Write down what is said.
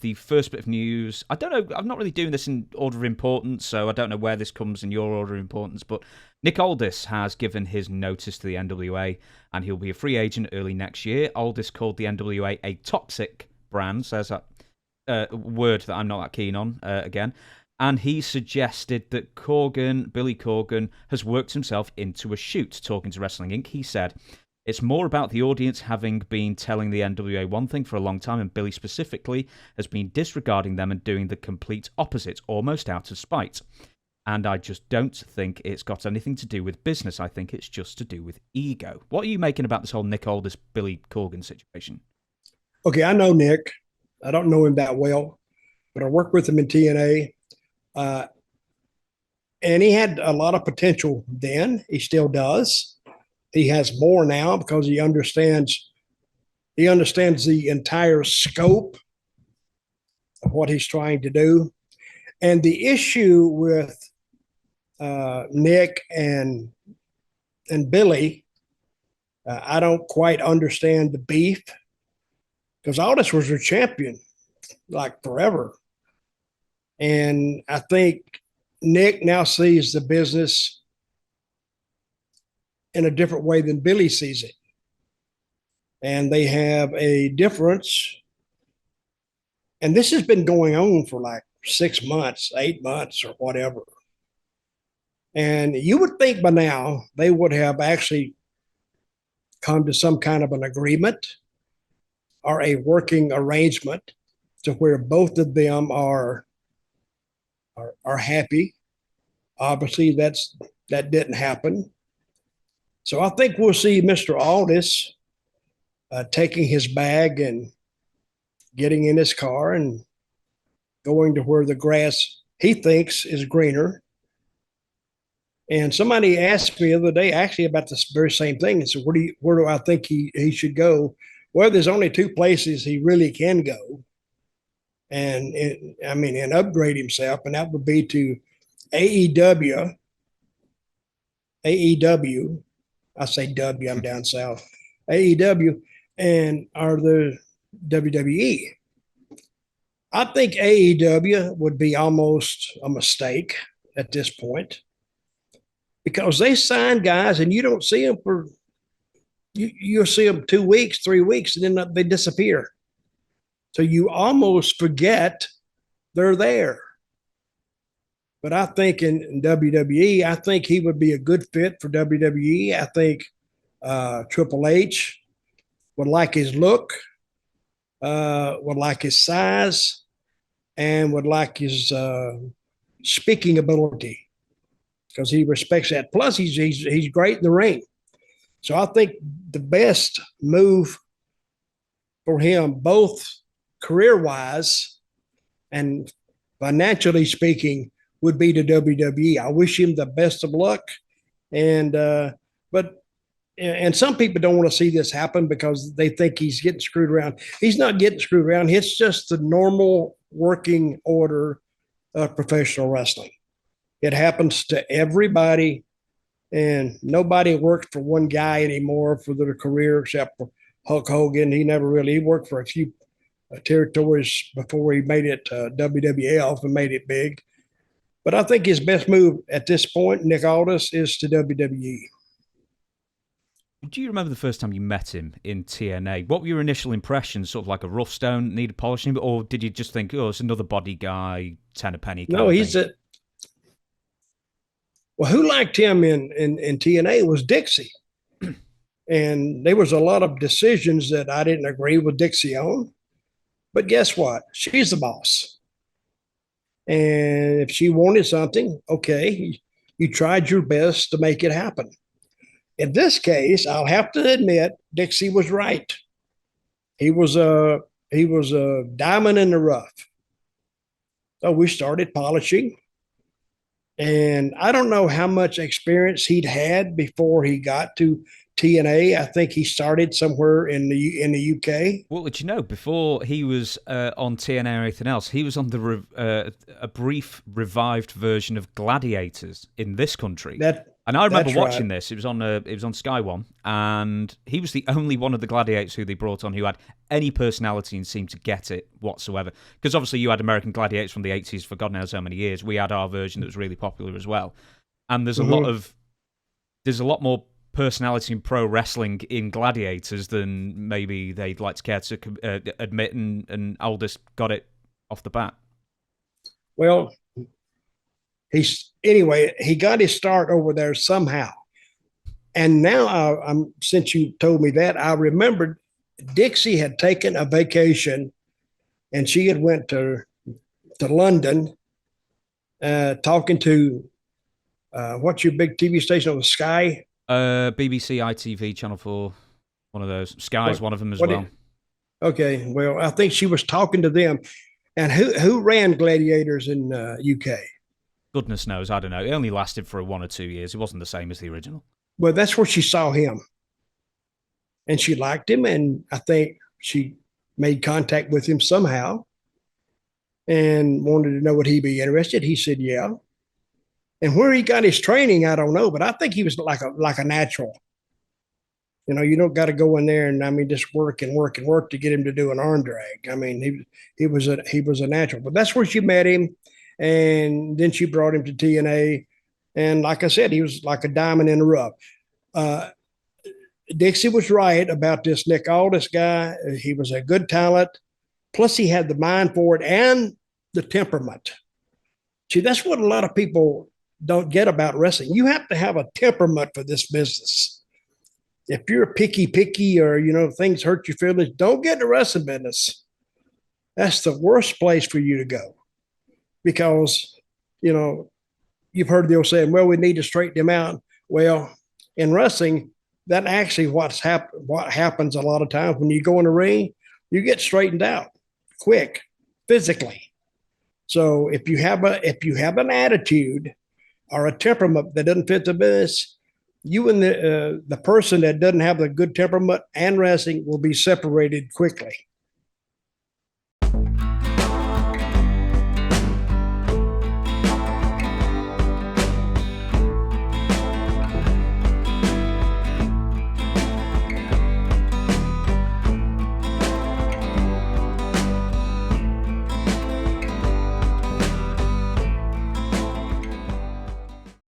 the first bit of news. I don't know. I'm not really doing this in order of importance, so I don't know where this comes in your order of importance. But Nick Aldis has given his notice to the NWA, and he'll be a free agent early next year. Aldis called the NWA a toxic brand. So that's a word that I'm not that keen on again. And he suggested that Billy Corgan, has worked himself into a shoot. Talking to Wrestling Inc., he said, "It's more about the audience having been telling the NWA one thing for a long time, and Billy specifically has been disregarding them and doing the complete opposite, almost out of spite. And I just don't think it's got anything to do with business. I think it's just to do with ego." What are you making about this whole Nick Aldis, Billy Corgan situation? Okay, I know Nick. I don't know him that well, but I worked with him in TNA. And he had a lot of potential then. He still does. He has more now because he understands the entire scope of what he's trying to do. And the issue with Nick and Billy, I don't quite understand the beef, because Aldis was their champion like forever. And I think Nick now sees the business in a different way than Billy sees it. And they have a difference. And this has been going on for like 6 months, 8 months, or whatever. And you would think by now they would have actually come to some kind of an agreement or a working arrangement to where both of them are happy. Obviously, that didn't happen. So I think we'll see Mr. Aldis taking his bag and getting in his car and going to where the grass he thinks is greener. And somebody asked me the other day actually about this very same thing. And so where do I think he should go? Well, there's only two places he really can go. And upgrade himself, and that would be to AEW. AEW, I say W, I'm down south. AEW or the WWE. I think AEW would be almost a mistake at this point, because they sign guys and you don't see them you'll see them 2 weeks, 3 weeks, and then they disappear. So you almost forget they're there. But I think in WWE, I think he would be a good fit for WWE. I think Triple H would like his look, would like his size, and would like his speaking ability, because he respects that. Plus, he's great in the ring. So I think the best move for him, both career-wise and financially speaking, would be to WWE. I wish him the best of luck. But some people don't want to see this happen because they think he's getting screwed around. He's not getting screwed around. It's just the normal working order of professional wrestling. It happens to everybody, and nobody worked for one guy anymore for their career except for Hulk Hogan. He worked for a few territories before he made it to WWF and made it big. But I think his best move at this point, Nick Aldis, is to WWE. Do you remember the first time you met him in TNA? What were your initial impressions? Sort of like a rough stone, needed polishing, or did you just think, oh, it's another body guy, ten a penny? No, well, who liked him in TNA was Dixie. And there was a lot of decisions that I didn't agree with Dixie on. But guess what? She's the boss. And if she wanted something, okay, you tried your best to make it happen. In this case, I'll have to admit, Dixie was right. He was a diamond in the rough. So we started polishing. And I don't know how much experience he'd had before he got to TNA. I think he started somewhere in the UK. Well, did you know, before he was on TNA or anything else, he was on a brief revived version of Gladiators in this country. And I remember That's watching right. this. It was on Sky One, and he was the only one of the gladiators who they brought on who had any personality and seemed to get it whatsoever. Because obviously you had American gladiators from the 80s for God knows how many years. We had our version that was really popular as well. And Hmm. there's a lot more personality in pro wrestling in gladiators than maybe they'd like to care to admit. And Aldis got it off the bat. Well, he got his start over there somehow. And now I'm since you told me that, I remembered Dixie had taken a vacation and she had went to London, talking to what's your big TV station on the Sky? BBC, ITV, Channel 4, one of those. Sky's What one of them as what? well. Okay, well, I think she was talking to them. And who ran Gladiators in UK? Goodness knows, I don't know. It only lasted for 1 or 2 years. It wasn't the same as the original. Well, that's where she saw him, and she liked him, and I think she made contact with him somehow, and wanted to know would he be interested. He said, "Yeah." And where he got his training, I don't know, but I think he was like a natural. You don't got to go in there and I mean just work and work and work to get him to do an arm drag. I mean he was a natural, but that's where she met him, and then she brought him to TNA, and like I said, he was like a diamond in the rough. Uh, Dixie was right about this Nick Aldis guy. He was a good talent. Plus, he had the mind for it and the temperament. See, that's what a lot of people don't get about wrestling. You have to have a temperament for this business. If you're picky, or things hurt your feelings, don't get in the wrestling business. That's the worst place for you to go because you know you've heard the old saying, "Well, we need to straighten them out." Well, in wrestling, that actually what happens a lot of times when you go in the ring, you get straightened out quick, physically. So if you have an attitude or a temperament that doesn't fit the business, you and the person that doesn't have the good temperament and wrestling will be separated quickly.